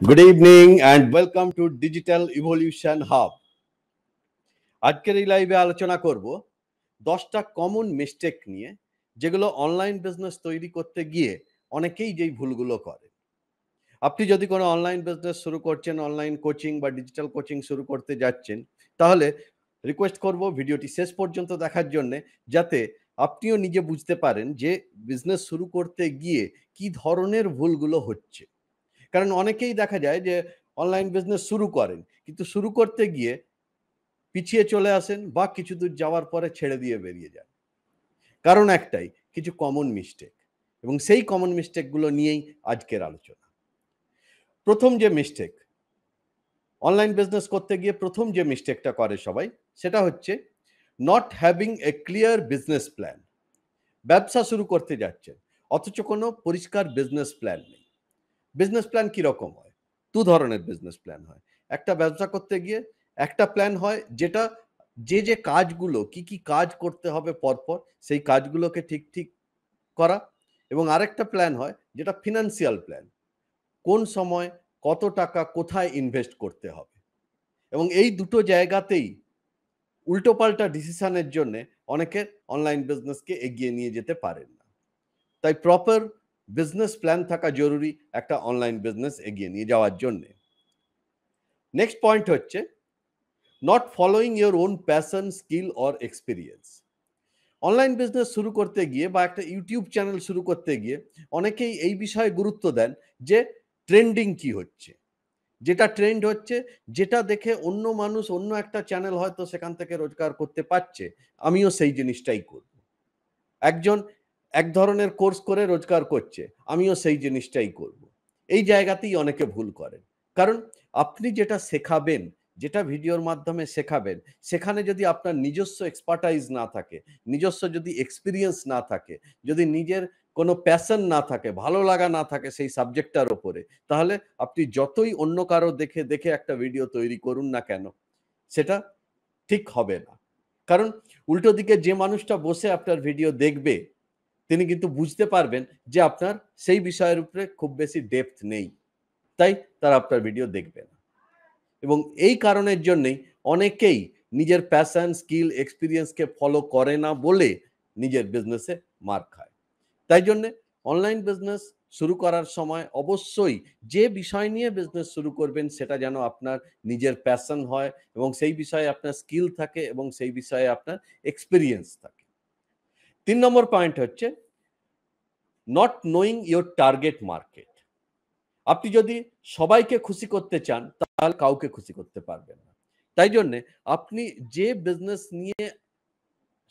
Good evening and welcome to Digital Evolution Hub. আজকের এই লাইভে আলোচনা করব 10টা কমন মিস্টেক নিয়ে যেগুলো অনলাইন বিজনেস তৈরি করতে গিয়ে অনেকেই যেই ভুলগুলো করে। আপনি যদি কোনো অনলাইন বিজনেস শুরু করছেন, অনলাইন কোচিং বা ডিজিটাল কোচিং শুরু করতে যাচ্ছেন, তাহলে রিকোয়েস্ট করব ভিডিওটি শেষ পর্যন্ত দেখার জন্যে, যাতে আপনিও নিজে বুঝতে পারেন যে বিজনেস শুরু করতে গিয়ে কি ধরনের ভুলগুলো হচ্ছে। কারণ অনেকেই দেখা যায় যে অনলাইন বিজনেস শুরু করেন, কিন্তু শুরু করতে গিয়ে পিছিয়ে চলে আসেন বা কিছু দূর যাওয়ার পরে ছেড়ে দিয়ে বেরিয়ে যান। কারণ একটাই, কিছু কমন মিস্টেক, এবং সেই কমন মিস্টেকগুলো নিয়েই আজকের আলোচনা। প্রথম যে মিস্টেক, অনলাইন বিজনেস করতে গিয়ে প্রথম যে মিস্টেকটা করে সবাই, সেটা হচ্ছে not having A clear business plan. ব্যবসা শুরু করতে যাচ্ছেন, অথচ কোনো পরিষ্কার বিজনেস প্ল্যান নেই। বিজনেস প্ল্যান কীরকম হয়? দু ধরনের বিজনেস প্ল্যান হয়। একটা ব্যবসা করতে গিয়ে একটা প্ল্যান হয়, যেটা যে কাজগুলো কি কাজ করতে হবে পরপর, সেই কাজগুলোকে ঠিক করা। এবং আরেকটা প্ল্যান হয় যেটা ফিনান্সিয়াল প্ল্যান, কোন সময় কত টাকা কোথায় ইনভেস্ট করতে হবে। এবং এই দুটো জায়গাতেই উল্টোপাল্টা ডিসিশনের জন্যে অনেকে অনলাইন বিজনেসকে এগিয়ে নিয়ে যেতে পারেন না। তাই প্রপার বিজনেস প্ল্যান থাকা জরুরি একটা অনলাইন বিজনেস এগিয়ে নিয়ে যাওয়ার জন্যে। নেক্সট পয়েন্ট হচ্ছে not following your own passion, skill or experience. Online business শুরু করতে গিয়ে বা একটা ইউটিউব চ্যানেল শুরু করতে গিয়ে অনেকেই এই বিষয়ে গুরুত্ব দেন যে ট্রেন্ডিং কি হচ্ছে, যেটা ট্রেন্ড হচ্ছে, যেটা দেখে অন্য মানুষ, অন্য একটা চ্যানেল হয়তো সেখান থেকে রোজগার করতে পারছে, আমিও সেই জিনিসটাই করব। একজন এক ধরনের কোর্স করে রোজগার করছে, আমিও সেই জিনিসটাই করব। এই জায়গাতেই অনেকে ভুল করেন। কারণ আপনি যেটা শেখাবেন, যেটা ভিডিওর মাধ্যমে শেখাবেন, সেখানে যদি আপনার নিজস্ব এক্সপার্টাইজ না থাকে, নিজস্ব যদি এক্সপিরিয়েন্স না থাকে, যদি নিজের কোনো প্যাশন না থাকে, ভালো লাগা না থাকে সেই সাবজেক্টটার ওপরে, তাহলে আপনি যতই অন্য কারো দেখে একটা ভিডিও তৈরি করুন না কেন, সেটা ঠিক হবে না। কারণ উল্টো দিকে যে মানুষটা বসে আপনার ভিডিও দেখবে, তিনি কিন্তু বুঝতে পারবেন যে আপনার সেই বিষয়ের উপরে খুব বেশি ডেপথ নেই, তাই তারা আপনার ভিডিও দেখবে না। এবং এই কারণের জন্যেই অনেকেই নিজের প্যাশন, স্কিল, এক্সপিরিয়েন্সকে ফলো করে না বলে নিজের বিজনেসে মার খায়। তাই জন্যে অনলাইন বিজনেস শুরু করার সময় অবশ্যই যে বিষয় নিয়ে বিজনেস শুরু করবেন সেটা যেন আপনার নিজের প্যাশন হয়, এবং সেই বিষয়ে আপনার স্কিল থাকে, এবং সেই বিষয়ে আপনার এক্সপিরিয়েন্স থাকে। 3 নম্বর পয়েন্ট হচ্ছে not knowing your target market. আপনি যদি সবাইকে খুশি করতে চান, তাহলে কাউকে খুশি করতে পারবেন না। তাই জন্যে আপনি যে বিজনেস নিয়ে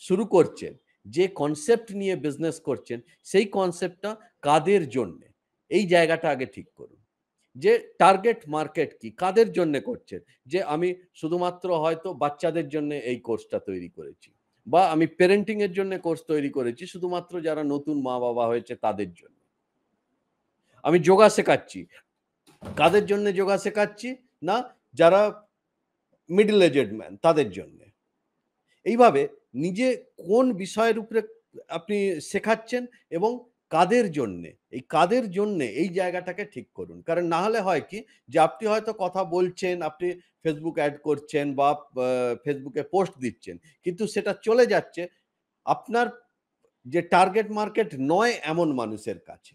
শুরু করছেন, যে কনসেপ্ট নিয়ে বিজনেস করছেন, সেই কনসেপ্টটা কাদের জন্যে, এই জায়গাটা আগে ঠিক করুন। যে টার্গেট মার্কেট কি, কাদের জন্যে করছেন। যে আমি শুধুমাত্র হয়তো বাচ্চাদের জন্যে এই কোর্সটা তৈরি করেছি, বা আমি প্যারেন্টিং এর জন্য কোর্স তৈরি করেছি শুধুমাত্র যারা নতুন মা-বাবা হয়েছে তাদের জন্য। আমি যোগা শেখাচ্ছি, কাদের জন্য যোগা শেখাচ্ছি? না, যারা মিডল এজেড ম্যান তাদের জন্যে। এইভাবে নিজে কোন বিষয়ের উপরে আপনি শেখাচ্ছেন এবং কাদের জন্যে, এই কাদের জন্যে এই জায়গাটাকে ঠিক করুন। কারণ না হলে হয় কি, যে আপনি হয়তো কথা বলছেন, আপনি ফেসবুক অ্যাড করছেন বা ফেসবুকে পোস্ট দিচ্ছেন, কিন্তু সেটা চলে যাচ্ছে আপনার যে টার্গেট মার্কেট নয় এমন মানুষের কাছে।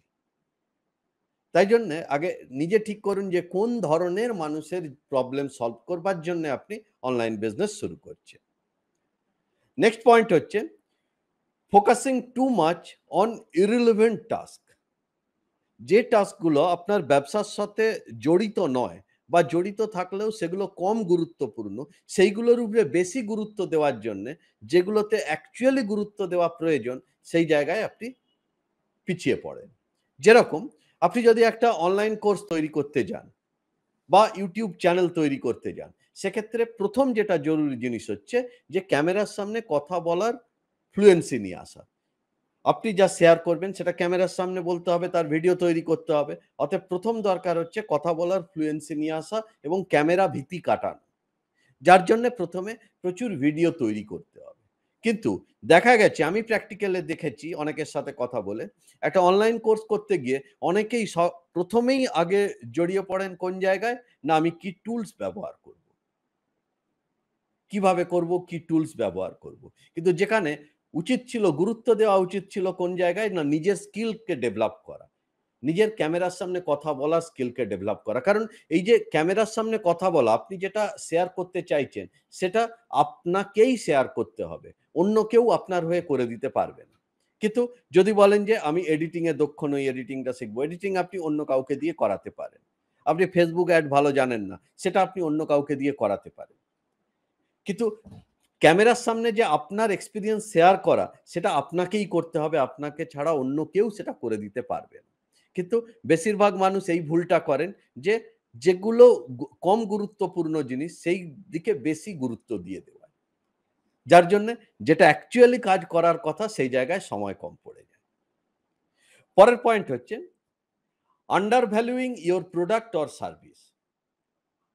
তাই জন্যে আগে নিজে ঠিক করুন যে কোন ধরনের মানুষের প্রবলেম সলভ করবার জন্যে আপনি অনলাইন বিজনেস শুরু করছেন। নেক্সট পয়েন্ট হচ্ছে focusing too much on irrelevant task. যে টাস্কগুলো আপনার ব্যবসার সাথে জড়িত নয়, বা জড়িত থাকলেও সেগুলো কম গুরুত্বপূর্ণ, সেইগুলোর উপরে বেশি গুরুত্ব দেওয়ার জন্যে, যেগুলোতে অ্যাকচুয়ালি গুরুত্ব দেওয়া প্রয়োজন, সেই জায়গায় আপনি পিছিয়ে পড়েন। যেরকম আপনি যদি একটা অনলাইন কোর্স তৈরি করতে যান বা ইউটিউব চ্যানেল তৈরি করতে যান, সেক্ষেত্রে প্রথম যেটা জরুরি জিনিস হচ্ছে যে ক্যামেরার সামনে কথা বলার ফ্লুয়েন্সি নিয়ে আসা। আপনি যা শেয়ার করবেন সেটা ক্যামেরার সামনে বলতে হবে, তার ভিডিও তৈরি করতে হবে। অতএব প্রথম দরকার হচ্ছে কথা বলার ফ্লুয়েন্সি নিয়ে আসা এবং ক্যামেরা ভীতি কাটানো, যার জন্য প্রথমে প্রচুর ভিডিও তৈরি করতে হবে। কিন্তু দেখা গেছে আমি প্র্যাকটিক্যালে দেখেছি অনেকের সাথে কথা বলে, একটা অনলাইন কোর্স করতে গিয়ে অনেকেই ১ম এই আগে জড়িয়ে পড়েন কোন জায়গায়? না আমি কি টুলস ব্যবহার করব? কিভাবে করব? কি টুলস ব্যবহার করব? কিন্তু যেখানে উচিত ছিল গুরুত্ব দেওয়া উচিত ছিল কোন জায়গায়? না নিজের স্কিলকে ডেভেলপ করা। নিজের ক্যামেরার সামনে কথা বলার স্কিলকে ডেভেলপ করা। কারণ এই যে ক্যামেরার সামনে কথা বলা, আপনি যেটা শেয়ার করতে চাইছেন, সেটা আপনাকেই শেয়ার করতে হবে। অন্য কেউ আপনার হয়ে করে দিতে পারবে না। কিন্তু যদি বলেন যে আমি এডিটিং এ দক্ষ নই, এডিটিংটা শিখব। এডিটিং আপনি অন্য কাউকে দিয়ে করাতে পারেন। আপনি Facebook অ্যাড ভালো জানেন না, সেটা আপনি অন্য কাউকে দিয়ে করাতে পারেন। কিন্তু ক্যামেরার সামনে যে আপনার এক্সপেরিয়েন্স শেয়ার করা, সেটা আপনাকেই করতে হবে। আপনাকে ছাড়া অন্য কেউ সেটা করে দিতে পারবে না। কিন্তু বেশিরভাগ মানুষ এই ভুলটা করেন যে, যেগুলো কম গুরুত্বপূর্ণ জিনিস, সেই দিকে বেশি গুরুত্ব দিয়ে দেওয়া। যার জন্যে যেটা অ্যাকচুয়ালি কাজ করার কথা, সেই জায়গায় সময় কম পড়ে যায়। পরের পয়েন্ট হচ্ছে, under ভ্যালুইং your product or service.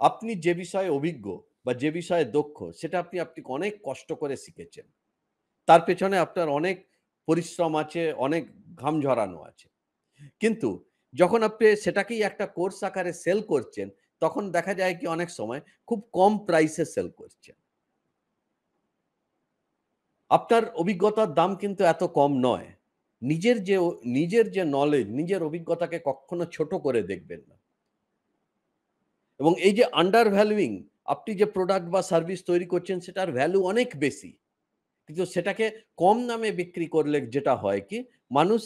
আপনি যে বিষয়ে অভিজ্ঞ বা যে বিষয়ে দক্ষ, সেটা আপনি অনেক কষ্ট করে শিখেছেন। তার পেছনে আপনার অনেক পরিশ্রম আছে, অনেক ঘাম ঝরানো আছে। কিন্তু যখন আপনি সেটাকেই একটা কোর্স আকারে সেল করছেন, তখন দেখা যায় কি অনেক সময় খুব কম প্রাইসে সেল করছেন। আপনার অভিজ্ঞতার দাম কিন্তু এত কম নয়। নিজের যে নলেজ, নিজের অভিজ্ঞতাকে কক্ষনো ছোট করে দেখবেন না। এবং এই যে আন্ডার ভ্যালুইং, আপনি যে প্রোডাক্ট বা সার্ভিস তৈরি করছেন সেটার ভ্যালু অনেক বেশি। কিন্তু সেটাকে কম দামে বিক্রি করলে যেটা হয় কি, মানুষ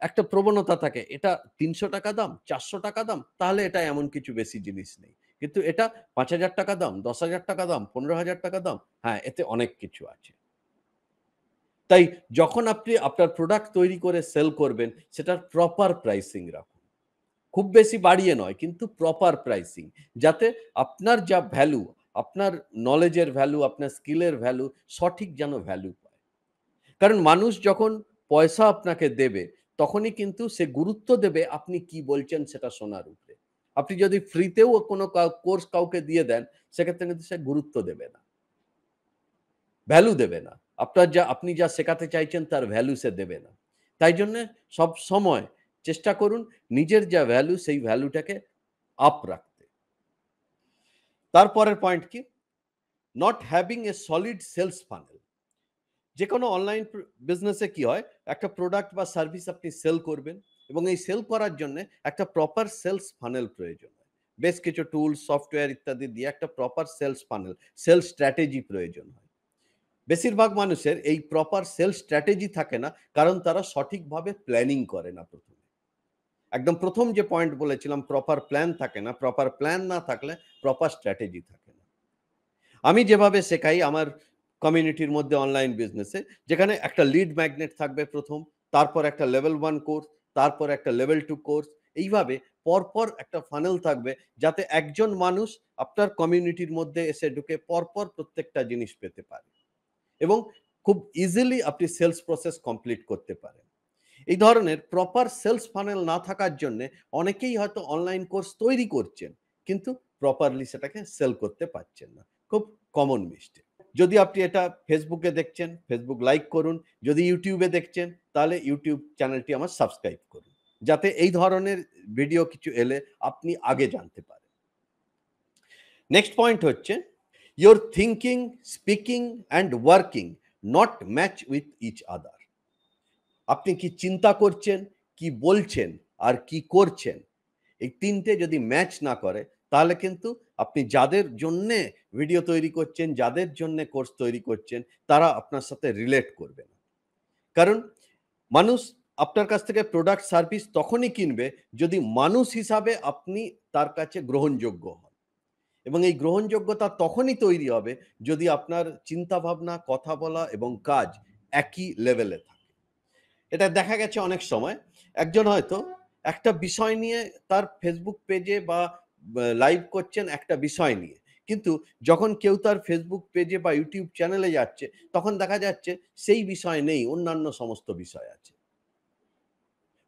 একটা প্রবণতা থাকে, এটা ৳৩০০ দাম, ৳৪০০ দাম, তাহলে এটা এমন কিছু বেশি জিনিস নেই। কিন্তু এটা ৳৫,০০০ দাম, ৳১০,০০০ দাম, ৳১৫,০০০ দাম, হ্যাঁ, এতে অনেক কিছু আছে। তাই যখন আপনি আপনার প্রোডাক্ট তৈরি করে সেল করবেন, সেটার প্রপার প্রাইসিং রাখুন। খুব বেশি বাড়িয়ে নয়, কিন্তু প্রপার প্রাইসিং। যাতে আপনার যা ভ্যালু, আপনার নলেজের ভ্যালু, আপনার স্কিলের ভ্যালু, সঠিক যেন ভ্যালু পায়। কারণ মানুষ যখন পয়সা আপনাকে দেবে, তখনই কিন্তু সে গুরুত্ব দেবে আপনি কি বলছেন সেটা শোনার উপরে। আপনি যদি ফ্রিতেও কোনো কোর্স কাউকে দিয়ে দেন, সেক্ষেত্রে কিন্তু সে গুরুত্ব দেবে না, ভ্যালু দেবে না। আপনি যা শেখাতে চাইছেন তার ভ্যালু সে দেবে না। তাই জন্যে সবসময় চেষ্টা করুন নিজের যা ভ্যালু, সেই ভ্যালুটাকে আপ রাখতে। তারপরের পয়েন্ট কি? Not having a solid sales funnel. যেকোনো অনলাইন বিজনেসে কি হয়, একটা প্রোডাক্ট বা সার্ভিস আপনি সেল করবেন এবং এই সেল করার জন্য একটা প্রপার সেলস ফানেল প্রয়োজন হয়। বেশ কিছু টুলস, সফটওয়্যার ইত্যাদি দিয়ে একটা proper sales funnel, sales strategy প্রয়োজন হয়। বেশিরভাগ মানুষের এই প্রপার সেলস স্ট্র্যাটেজি থাকে না, কারণ তারা সঠিকভাবে প্ল্যানিং করে না প্রথমে। একদম ১ম যে পয়েন্ট বলেছিলাম, প্রপার প্ল্যান থাকে না। প্রপার প্ল্যান না থাকলে প্রপার স্ট্র্যাটেজি থাকে না। আমি যেভাবে শেখাই আমার কমিউনিটির মধ্যে অনলাইন বিজনেসে, যেখানে একটা লিড ম্যাগনেট থাকবে ১ম, তারপর একটা লেভেল 1 কোর্স, তারপর একটা লেভেল 2 কোর্স। এইভাবে পরপর একটা ফানেল থাকবে, যাতে একজন মানুষ আপনার কমিউনিটির মধ্যে এসে ঢুকে পরপর প্রত্যেকটা জিনিস পেতে পারে এবং খুব ইজিলি আপনি সেলস প্রসেস কমপ্লিট করতে পারেন। এই ধরনের প্রপার সেলস ফানেল না থাকার জন্যে অনেকেই হয়তো অনলাইন কোর্স তৈরি করছেন, কিন্তু প্রপারলি সেটাকে সেল করতে পারছেন না। খুব কমন মিস্টেক। যদি আপনি এটা Facebook এ দেখছেন, Facebook লাইক করুন। যদি YouTube এ দেখছেন, তাহলে YouTube চ্যানেলটি আমার সাবস্ক্রাইব করুন। যাতে এই ধরনের ভিডিও কিছু এলে আপনি আগে জানতে পারেন। নেক্সট পয়েন্ট হচ্ছে, your thinking, speaking and working not match with each other. আপনি কি চিন্তা করছেন, কি বলছেন আর কি করছেন, এই ৩ টে যদি ম্যাচ না করে, তাহলে কিন্তু আপনি যাদের জন্যে ভিডিও তৈরি করছেন, যাদের জন্যে কোর্স তৈরি করছেন, তারা আপনার সাথে রিলেট করবে না। কারণ মানুষ আপনার কাছ থেকে প্রোডাক্ট সার্ভিস তখনই কিনবে, যদি মানুষ হিসাবে আপনি তার কাছে গ্রহণযোগ্য হন। এবং এই গ্রহণযোগ্যতা তখনই তৈরি হবে, যদি আপনার চিন্তাভাবনা, কথা বলা এবং কাজ একই লেভেলে থাকে। এটা দেখা গেছে অনেক সময়, একজন হয়তো একটা বিষয় নিয়ে তার Facebook পেজে বা লাইভ করছেন একটা বিষয় নিয়ে। কিন্তু যখন কেউ তার Facebook পেজে বা YouTube চ্যানেলে যাচ্ছে, তখন দেখা যাচ্ছে সেই বিষয় নেই, অন্যান্য সমস্ত বিষয় আছে।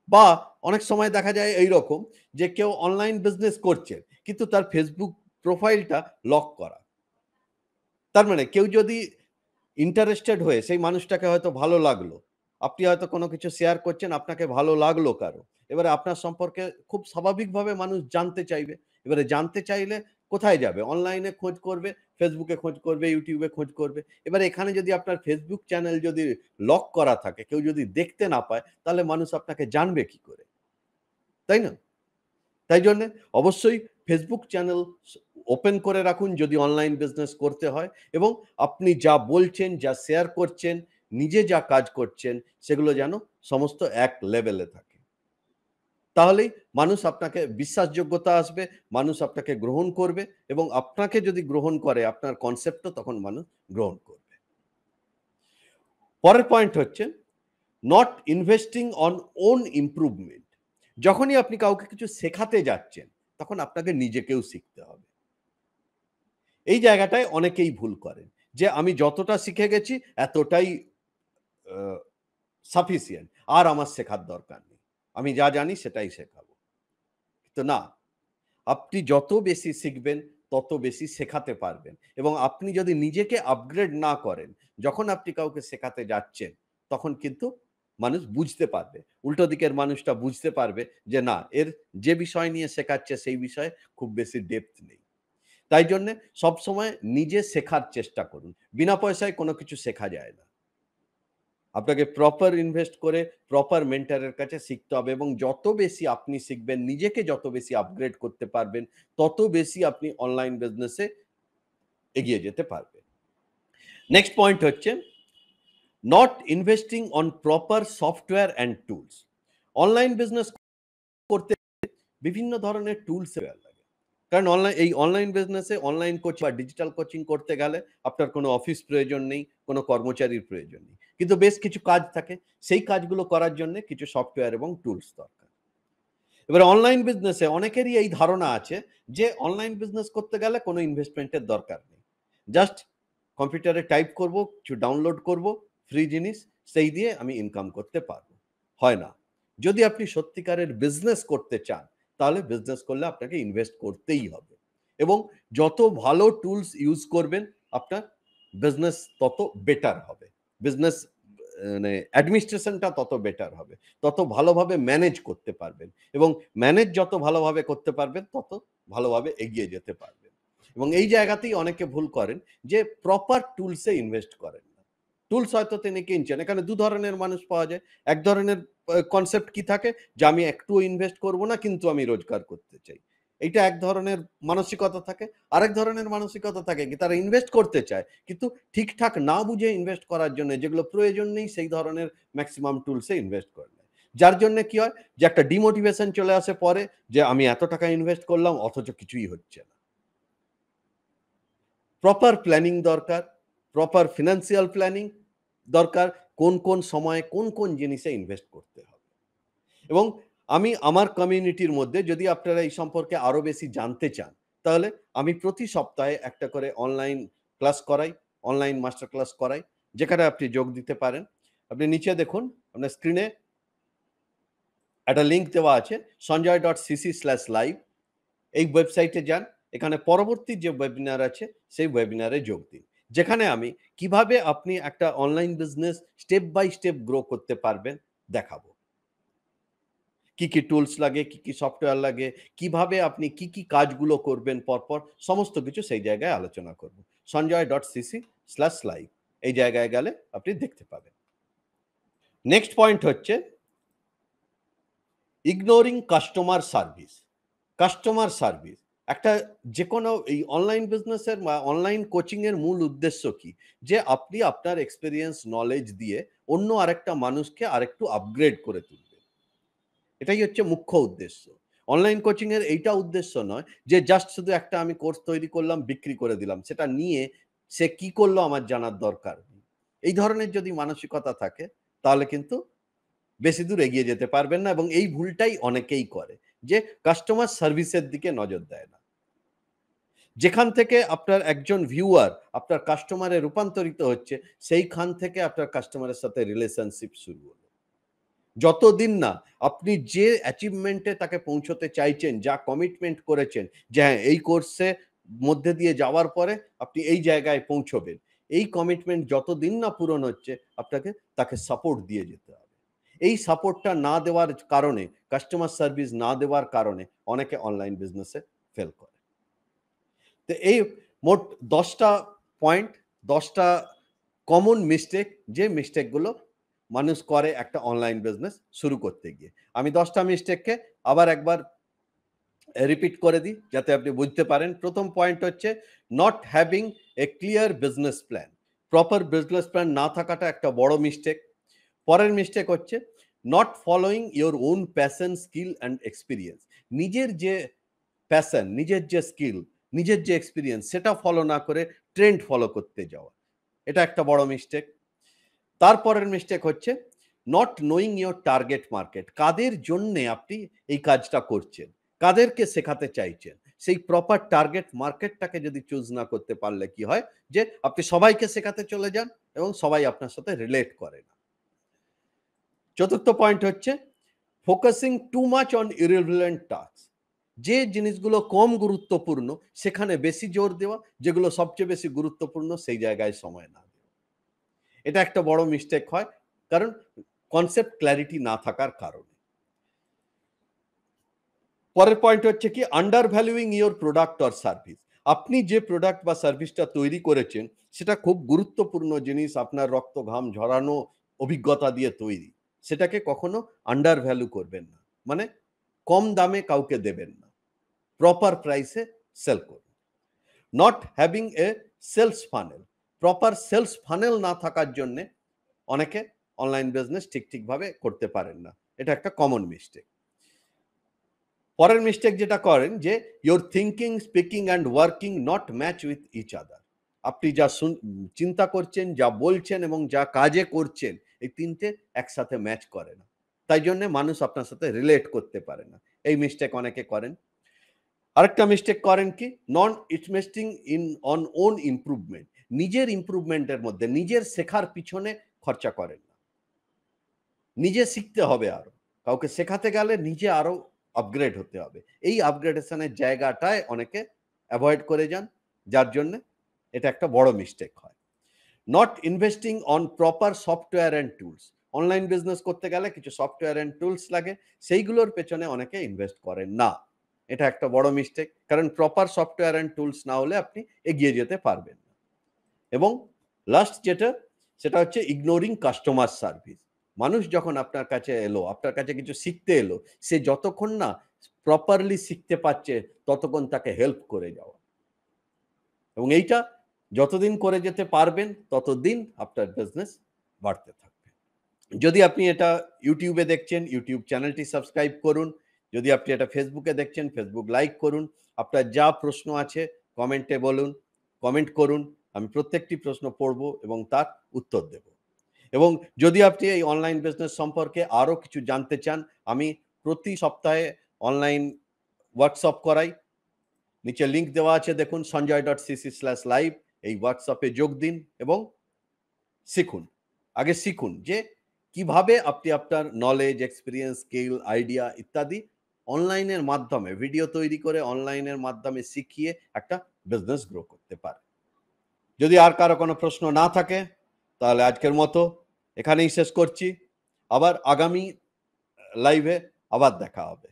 বা অনেক সময় দেখা যায় এইরকম যে কেউ অনলাইন বিজনেস করছে, কিন্তু তার Facebook প্রোফাইলটা লক করা। তার মানে কেউ যদি ইন্টারেস্টেড হয়ে সেই মানুষটাকে হয়তো ভালো লাগলো। আপনি হয়তো কোনো কিছু শেয়ার করছেন, আপনাকে ভালো লাগলো কারো। এবারে আপনার সম্পর্কে খুব স্বাভাবিকভাবে মানুষ জানতে চাইবে। এবারে জানতে চাইলে কোথায় যাবে? অনলাইনে খোঁজ করবে, Facebook এ খোঁজ করবে, YouTube এ খোঁজ করবে। এবারে এখানে যদি আপনার Facebook চ্যানেল যদি লক করা থাকে, কেউ যদি দেখতে না পায়, তাহলে মানুষ আপনাকে জানবে কি করে? তাই না? তাই জন্যে অবশ্যই Facebook চ্যানেল ওপেন করে রাখুন যদি অনলাইন বিজনেস করতে হয়, এবং আপনি যা বলছেন, যা শেয়ার করছেন, নিজে যা কাজ করছেন, সেগুলো যেন সমস্ত এক লেভেলে থাকে। তাহলেই মানুষ আপনাকে বিশ্বাসযোগ্যতা আসবে, মানুষ আপনাকে গ্রহণ করবে, এবং আপনাকে যদি গ্রহণ করে আপনার কনসেপ্টও তখন মানুষ গ্রহণ করবে। পরের পয়েন্ট হচ্ছে not investing on own improvement. যখনই আপনি কাউকে কিছু শেখাতে যাচ্ছেন, তখন আপনাকে নিজেকেও শিখতে হবে। এই জায়গাটায় অনেকেই ভুল করেন যে আমি যতটা শিখে গেছি এতটাই সাফিসিয়েন্ট, আর আমার শেখার দরকার নেই, আমি যা জানি সেটাই শেখাবো। তো না, আপনি যত বেশি শিখবেন তত বেশি শেখাতে পারবেন, এবং আপনি যদি নিজেকে আপগ্রেড না করেন, যখন আপনি কাউকে শেখাতে যাচ্ছেন, তখন কিন্তু মানুষ বুঝতে পারবে, উল্টো দিকের মানুষটা বুঝতে পারবে যে না, এর যে বিষয় নিয়ে শেখাচ্ছে সেই বিষয়ে খুব বেশি ডেপথ নেই। তাই জন্যে সবসময় নিজে শেখার চেষ্টা করুন। বিনা পয়সায় কোনো কিছু শেখা যায় না। আপনাকে প্রপার ইনভেস্ট করে প্রপার মেন্টরের কাছে শিখতে হবে, এবং যত বেশি আপনি শিখবেন, নিজেকে যত বেশি আপগ্রেড করতে পারবেন, তত বেশি আপনি অনলাইন বিজনেসে এগিয়ে যেতে পারবেন। নেক্সট পয়েন্ট হচ্ছে not investing on proper software and tools. Online business করতে বিভিন্ন ধরনের টুলস লাগে। কারণ অনলাইন বিজনেসে অনলাইন কোচিং বা ডিজিটাল কোচিং করতে গেলে আপনার কোনো অফিস প্রয়োজন নেই, কোনো কর্মচারীর প্রয়োজন নেই। কিন্তু বেশ কিছু কাজ থাকে, সেই কাজগুলো করার জন্যে কিছু সফটওয়্যার এবং টুলস দরকার। এবার অনলাইন বিজনেসে অনেকেরই এই ধারণা আছে যে অনলাইন বিজনেস করতে গেলে কোনো ইনভেস্টমেন্টের দরকার নেই। জাস্ট কম্পিউটারে টাইপ করব, কিছু ডাউনলোড করব, ফ্রি জিনিস, সেই দিয়ে আমি ইনকাম করতে পারবো। হয় না। যদি আপনি সত্যিকারের বিজনেস করতে চান, তাহলে বিজনেস করলে আপনাকে ইনভেস্ট করতেই হবে। এবং যত ভালো টুলস ইউজ করবেন, আপনার বিজনেস তত বেটার হবে। বিজনেস মানে অ্যাডমিনিস্ট্রেশনটা তত বেটার হবে। তত ভালোভাবে ম্যানেজ করতে পারবেন, এবং ম্যানেজ যত ভালোভাবে করতে পারবেন, তত ভালোভাবে এগিয়ে যেতে পারবেন। এবং এই জায়গাতেই অনেকে ভুল করেন যে প্রপার টুলসে ইনভেস্ট করেন না। টুলস হয়তো তিনি কিনছেন। এখানে ২ ধরনের মানুষ পাওয়া যায়। এক ধরনের কনসেপ্ট কি থাকে যে আমি একটুও ইনভেস্ট করব না, কিন্তু আমি রোজগার করতে চাই। এইটা এক ধরনের মানসিকতা থাকে। আরেক ধরনের মানসিকতা থাকে কি তারা ইনভেস্ট করতে চায়, কিন্তু ঠিকঠাক না বুঝে ইনভেস্ট করার জন্য যেগুলো প্রয়োজন নেই সেই ধরনের ম্যাক্সিমাম টুলসে ইনভেস্ট করে নেয়। যার জন্য কি হয় যে একটা ডিমোটিভেশন চলে আসে পরে, যে আমি এত টাকা ইনভেস্ট করলাম অথচ কিছুই হচ্ছে না। প্রপার প্ল্যানিং দরকার, প্রপার ফিন্যান্সিয়াল প্ল্যানিং দরকার, কোন সময়ে কোন জিনিসে ইনভেস্ট করতে হবে। এবং আমি আমার কমিউনিটির মধ্যে, যদি আপনারা এই সম্পর্কে আরো বেশি জানতে চান, তাহলে আমি প্রতি সপ্তাহে একটা করে অনলাইন ক্লাস করাই, অনলাইন মাস্টার ক্লাস করাই, যেখানে আপনি যোগ দিতে পারেন। আপনি নিচে দেখুন, আপনার স্ক্রিনে একটা লিঙ্ক দেওয়া আছে sanjay.cc/live। এই ওয়েবসাইটে যান, এখানে পরবর্তী যে ওয়েবিনার আছে সেই ওয়েবিনারে যোগ দিন। যেখানে আমি কিভাবে আপনি একটা online business step by step grow করতে পারবেন দেখাবো। কি টুলস লাগে, কি সফটওয়্যার লাগে, কিভাবে আপনি কি কাজগুলো করবেন পরপর, সমস্ত কিছু সেই জায়গায় আলোচনা করব। sanjay.cc/live এই জায়গায় গেলে আপনি দেখতে পাবেন। নেক্সট পয়েন্ট হচ্ছে ignoring customer service. Customer service একটা যেকোনো এই অনলাইন বিজনেসের বা অনলাইন কোচিং এর মূল উদ্দেশ্য কি? যে আপনি আপনার এক্সপেরিয়েন্স নলেজ দিয়ে অন্য আরেকটা মানুষকে আরেকটু আপগ্রেড করে তুলবেন। এটাই হচ্ছে মুখ্য উদ্দেশ্য। অনলাইন কোচিং এর এইটা উদ্দেশ্য নয় যে জাস্ট শুধু একটা আমি কোর্স তৈরি করলাম, বিক্রি করে দিলাম। সেটা নিয়ে সে কি করলো আমার জানার দরকার নেই। এই ধরনের যদি মানসিকতা থাকে, তাহলে কিন্তু বেশি দূর এগিয়ে যেতে পারবেন না, এবং এই ভুলটাই অনেকেই করে যে কাস্টমার সার্ভিসের দিকে নজর দেয় না। যেখান থেকে আপনার একজন ভিউয়ার আপনার কাস্টমারে রূপান্তরিত হচ্ছে, সেইখান থেকে আপনার কাস্টমারের সাথে রিলেশনশিপ শুরু হলো। যতদিন না আপনি যে অ্যাচিভমেন্টে তাকে পৌঁছতে চাইছেন, যা কমিটমেন্ট করেছেন যে হ্যাঁ, এই কোর্সে মধ্যে দিয়ে যাওয়ার পরে আপনি এই জায়গায় পৌঁছবেন। এই কমিটমেন্ট যতদিন না পূরণ হচ্ছে আপনাকে তাকে সাপোর্ট দিয়ে যেতে হবে। এই সাপোর্টটা না দেওয়ার কারণে, কাস্টমার সার্ভিস না দেওয়ার কারণে অনেকে অনলাইন বিজনেসে ফেল করে। তো এই মোট 10টা পয়েন্ট, 10টা কমন মিস্টেক, যে মিস্টেকগুলো মানুষ করে একটা অনলাইন বিজনেস শুরু করতে গিয়ে। আমি 10টা মিস্টেককে আবার একবার রিপিট করে দিই যাতে আপনি বুঝতে পারেন। প্রথম পয়েন্ট হচ্ছে not having A clear business plan. Proper business plan না থাকাটা একটা বড় মিস্টেক। পরের মিস্টেক হচ্ছে not following your own passion, skill and experience. নিজের যে প্যাশন, নিজের যে স্কিল, নিজের যে এক্সপিরিয়েন্স সেটা ফলো না করে ট্রেন্ড ফলো করতে যাওয়া, এটা একটা বড় মিস্টেক। তারপরের মিস্টেক হচ্ছে not knowing your target market. কাদের জন্যে আপনি এই কাজটা করছেন, কাদেরকে শেখাতে চাইছেন, সেই প্রপার টার্গেট মার্কেটটাকে যদি চুজ না করতে পারলে কি হয় যে আপনি সবাইকে শেখাতে চলে যান এবং সবাই আপনার সাথে রিলেট করে না। চতুর্থ পয়েন্ট হচ্ছে focusing too much on irrelevant task. যে জিনিসগুলো কম গুরুত্বপূর্ণ সেখানে বেশি জোর দেওয়া, যেগুলো সবচেয়ে বেশি গুরুত্বপূর্ণ সেই জায়গায় সময় না দেওয়া। এটা একটা বড় মিস্টেক হয়, কারণ কনসেপ্ট ক্ল্যারিটি না থাকার কারণে। পরের পয়েন্ট হচ্ছে কি under ভ্যালুইং your product or service. আপনি যে প্রোডাক্ট বা সার্ভিসটা তৈরি করেছেন সেটা খুব গুরুত্বপূর্ণ জিনিস, আপনার রক্ত ঘাম ঝরানো অভিজ্ঞতা দিয়ে তৈরি, সেটাকে কখনো আন্ডার ভ্যালু করবেন না, মানে কম দামে কাউকে দেবেন না, প্রপার প্রাইসে সেল করুন। Not having a sales funnel. Proper sales funnel না থাকার জন্যে অনেকে অনলাইন বিজনেস ঠিকভাবে করতে পারেন না, এটা একটা কমন মিস্টেক। পরের মিস্টেক যেটা করেন যে your thinking, speaking and working not match with each other. আপনি যা চিন্তা করছেন, যা বলছেন এবং যা কাজে করছেন এই তিনটে একসাথে ম্যাচ করে না, তাই জন্য মানুষ আপনার সাথে রিলেট করতে পারে না। এই মিস্টেক অনেকে করেন। আরেকটা মিস্টেক করেন কি non investing in on own improvement. নিজের ইমপ্রুভমেন্টের মধ্যে, নিজের শেখার পিছনে খরচা করেন না। নিজে শিখতে হবে, আরো কাউকে শেখাতে গেলে নিজে আরো আপগ্রেড হতে হবে। এই আপগ্রেডেশনের জায়গাটায় অনেকে অ্যাভয়েড করে যান, যার জন্য এটা একটা বড় মিস্টেক হয়। Not investing on proper software and tools. Online business করতে গেলে কিছু সফটওয়্যার অ্যান্ড টুলস লাগে, সেইগুলোর পেছনে অনেকে ইনভেস্ট করেন না, এটা একটা বড় মিস্টেক। কারণ প্রপার সফটওয়্যার অ্যান্ড টুলস না হলে আপনি এগিয়ে যেতে পারবেন না। এবং লাস্ট যেটা, সেটা হচ্ছে ইগনোরিং কাস্টমার সার্ভিস। মানুষ যখন আপনার কাছে এলো, আপনার কাছে কিছু শিখতে এলো, সে যতক্ষণ না প্রপারলি শিখতে পারছে ততক্ষণ তাকে হেল্প করে যাওয়া, এবং এইটা যতদিন করে যেতে পারবেন ততদিন আপনার বিজনেস বাড়তে থাকবে। যদি আপনি এটা ইউটিউবে দেখছেন, ইউটিউব চ্যানেলটি সাবস্ক্রাইব করুন। যদি আপনি এটা ফেসবুকে দেখছেন, ফেসবুক লাইক করুন। আপনার যা প্রশ্ন আছে কমেন্টে বলুন, কমেন্ট করুন। আমি প্রত্যেকটি প্রশ্ন পড়ব এবং তার উত্তর দেব। এবং যদি আপনি এই অনলাইন বিজনেস সম্পর্কে আরো কিছু জানতে চান, আমি প্রতি সপ্তাহে অনলাইন ওয়ার্কশপ করাই। নিচে লিংক দেওয়া আছে, দেখুন sanjoy.cc/live। এই ওয়ার্কশপে যোগ দিন এবং শিখুন। আগে শিখুন যে কিভাবে আপনি আপনার নলেজ, এক্সপিরিয়েন্স, স্কিল, আইডিয়া ইত্যাদি অনলাইনের মাধ্যমে ভিডিও তৈরি করে অনলাইনের মাধ্যমে শিখিয়ে একটা বিজনেস গ্রো করতে পারে। যদি আর কারো কোনো প্রশ্ন না থাকে তাহলে আজকের মতো এখানেই শেষ করছি। আবার আগামী লাইভে আবার দেখা হবে।